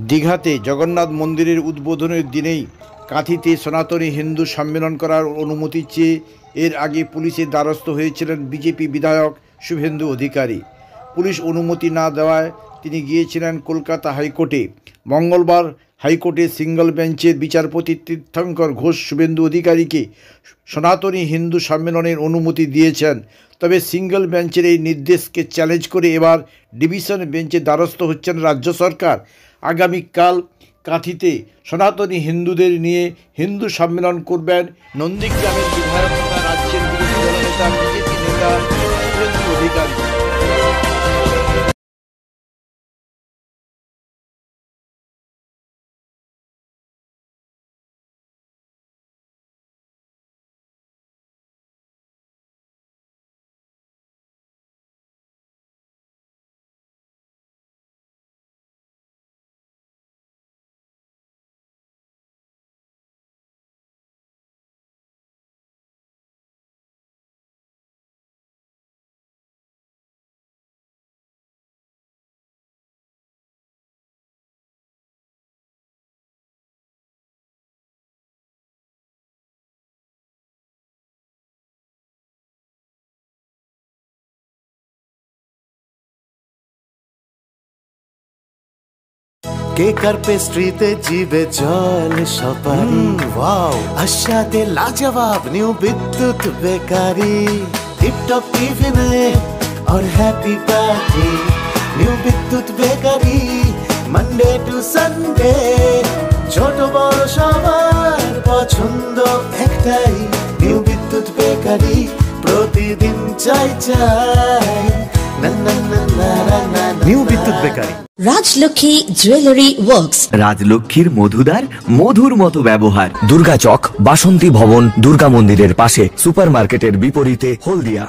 দীঘাতে জগন্নাথ মন্দিরের উদ্বোধনের দিনেই কাঁথিতে সনাতনী হিন্দু সম্মেলন করার অনুমতি চেয়ে এর আগে পুলিশের দ্বারস্থ হয়েছিলেন বিজেপি বিধায়ক শুভেন্দু অধিকারী। পুলিশ অনুমতি না দেওয়ায় তিনি গিয়েছিলেন কলকাতা হাইকোর্টে। মঙ্গলবার হাইকোর্টের সিঙ্গল বেঞ্চের বিচারপতি তীর্থঙ্কর ঘোষ শুভেন্দু অধিকারীকে সনাতনী হিন্দু সম্মেলনের অনুমতি দিয়েছেন। তবে সিঙ্গল বেঞ্চের এই নির্দেশকে চ্যালেঞ্জ করে এবার ডিভিশন বেঞ্চের দ্বারস্থ হচ্ছেন রাজ্য সরকার। আগামীকাল কাঁথিতে সনাতনী হিন্দুদের নিয়ে হিন্দু সম্মেলন করবেন নন্দীগ্রামের বিধায়ক তথা রাজ্যের বিরোধী দলনেতা বিজেপি নেতা শুভেন্দু অধিকারী। কেক আর পেস্ট্রিতে জিবে জল সপারি ওয়াও আশাতে লাজবাব নিউ বিদ্যুৎ বেকারি টিপটপ টিফিনে और हैप्पी पार्टी নিউ বিদ্যুৎ বেকারি মানডে টু সানডে ছোট বড় সবার পছন্দ একটাই নিউ বিদ্যুৎ বেকারি প্রতিদিন চাই চাই নিউ বিদ্যুৎ বেকারি। রাজলক্ষ্মী জুয়েলারি ওয়ার্কস, রাজলক্ষ্মীর মধুদার মধুর মতো ব্যবহার। দুর্গা চক, বাসন্তী ভবন, দুর্গা মন্দিরের পাশে, সুপার মার্কেটের বিপরীতে, হলদিয়া।